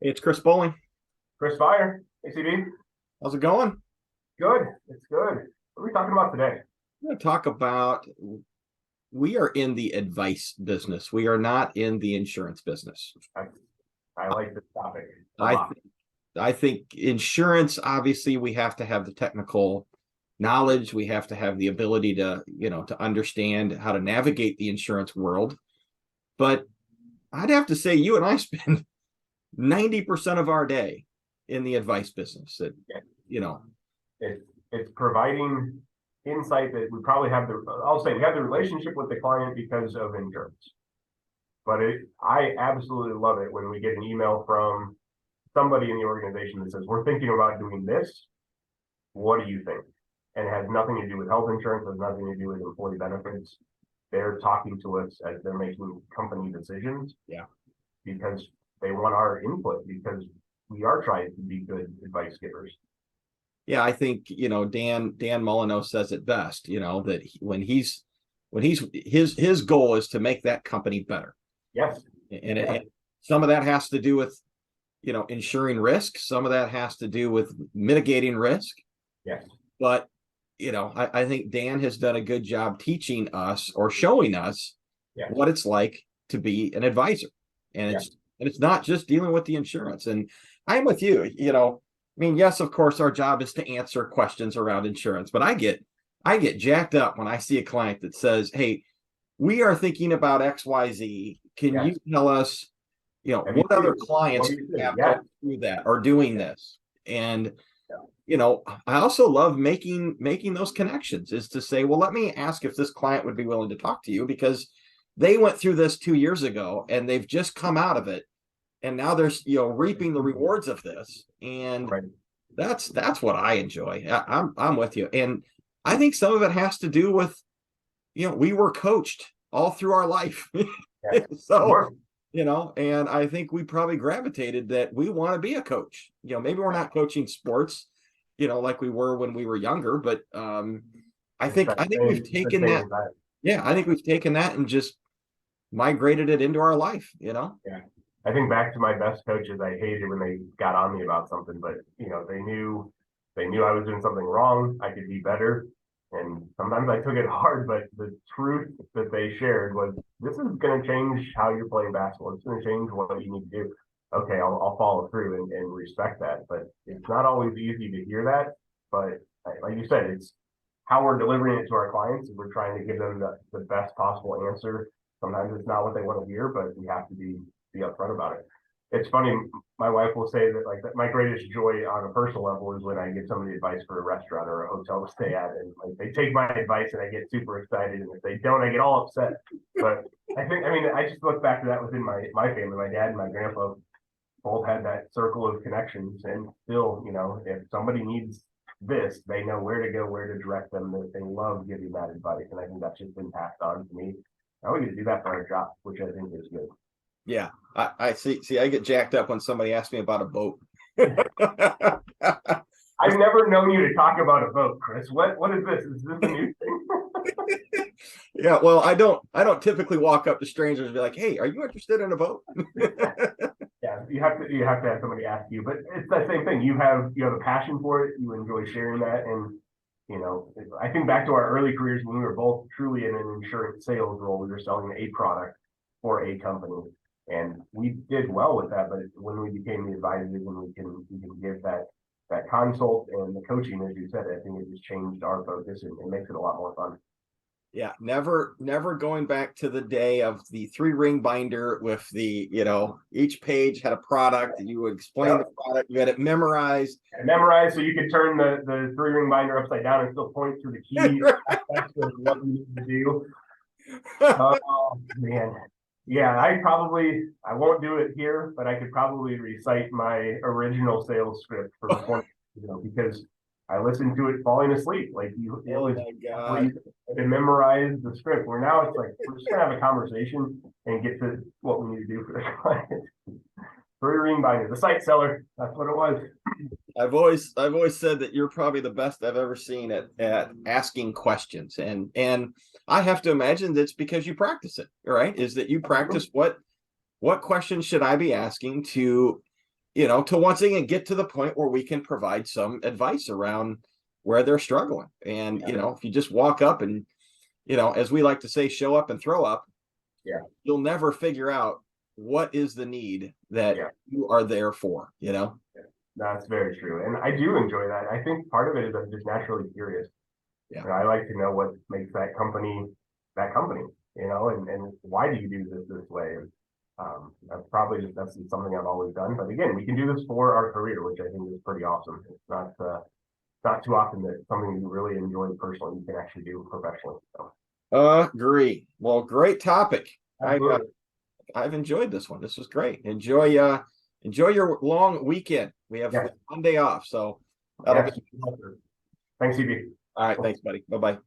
Hey, it's Chris Bowling. Chris Fire, ACB. How's it going? Good. It's good. What are we talking about today? I'm going to talk about we are in the advice business. We are not in the insurance business. I, I like this topic a I lot. th- I think insurance, obviously, we have to have the technical knowledge. We have to have the ability to understand how to navigate the insurance world. But I'd have to say you and I spend 90% of our day in the advice business. That, Yeah. you know, It's providing insight that we probably have I'll say we have the relationship with the client because of insurance. But I absolutely love it when we get an email from somebody in the organization that says, we're thinking about doing this. What do you think? And it has nothing to do with health insurance, has nothing to do with employee benefits. They're talking to us as they're making company decisions yeah. because they want our input because we are trying to be good advice givers. Yeah, I think Dan Molyneux says it best. That when he's his goal is to make that company better, Yes. and Yeah. some of that has to do with ensuring risk. Some of that has to do with mitigating risk. Yes. But I think Dan has done a good job teaching us or showing us Yes. what it's like to be an advisor, and Yes. it's not just dealing with the insurance. And I'm with you. I mean, yes, of course, our job is to answer questions around insurance, but I get jacked up when I see a client that says, "Hey, we are thinking about XYZ. Can you Yes. tell us, Have you what seen other it? What clients do you think? have Yes. gone through that or doing Yeah. this?" And Yeah. I also love making those connections, is to say, well, let me ask if this client would be willing to talk to you because they went through this 2 years ago and they've just come out of it, and now they're reaping the rewards of this. And Right. that's what I enjoy. I'm with you, and I think some of it has to do with we were coached all through our life. Yes. Of So course. and I think we probably gravitated that we want to be a coach. Maybe we're Yeah. not coaching sports, like we were when we were younger, but I It's think that I think we've the taken same that. time. Yeah, I think we've taken that and just migrated it into our life. Yeah. I think back to my best coaches, I hated when they got on me about something, but they knew I was doing something wrong. I could be better. And sometimes I took it hard, but the truth that they shared was this is going to change how you're playing basketball. It's going to change what you need to do. Okay, I'll follow through and respect that. But it's not always easy to hear that. But like you said, it's how we're delivering it to our clients. We're trying to give them the best possible answer. Sometimes it's not what they want to hear, but we have to be upfront about it. It's funny. My wife will say that like that my greatest joy on a personal level is when I give somebody advice for a restaurant or a hotel to stay at, and like they take my advice and I get super excited, and if they don't, I get all upset. But I just look back to that within my family. My dad and my grandpa both had that circle of connections, and still, if somebody needs this, they know where to go, where to direct them. They love giving that advice, and I think that's just been passed on to me. Now we get to do that for our job, which I think is good. Yeah, I see. I get jacked up when somebody asks me about a boat. I've never known you to talk about a boat, Chris. What is this? Is this a new thing? Yeah, well, I don't typically walk up to strangers and be like, "Hey, are you interested in a boat?" Yeah, you have to have somebody ask you, but it's that same thing. You have a passion for it. You enjoy sharing that, and I think back to our early careers when we were both truly in an insurance sales role. We were selling a product for a company, and we did well with that. But when we became the advisors and we can give that consult and the coaching, as you said, I think it just changed our focus and it makes it a lot more fun. Yeah, never going back to the day of the 3-ring binder with each page had a product, and you would explain the Yep. product, you had it memorized. And memorize so you could turn the 3-ring binder upside down and still point to the key aspects of what you need to do. Oh man. Yeah, I won't do it here, but I could probably recite my original sales script from 20, because I listened to it falling asleep. Like it Oh was my where God. you had to memorize the script. Where now it's like we're just gonna have a conversation and get to what we need to do for the client. 3-ring binder, the site seller. That's what it was. I've always said that you're probably the best I've ever seen at asking questions. And I have to imagine that's because you practice it, right? Is that you practice what questions should I be asking to to once again get to the point where we can provide some advice around where they're struggling. And, if you just walk up and, as we like to say, show up and throw up, you'll never figure out what is the need that you are there for, That's very true. And I do enjoy that. I think part of it is I'm just naturally curious. Yeah. I like to know what makes that company, and why do you do this way? That's something I've always done. But again, we can do this for our career, which I think is pretty awesome. It's not too often that something you really enjoy personally you can actually do professionally. So. Agree. Well, great topic. Absolutely. I've enjoyed this one. This was great. Enjoy your long weekend. We have Monday off, so that'll be. Thanks, CB. All right, thanks, buddy. Bye-bye.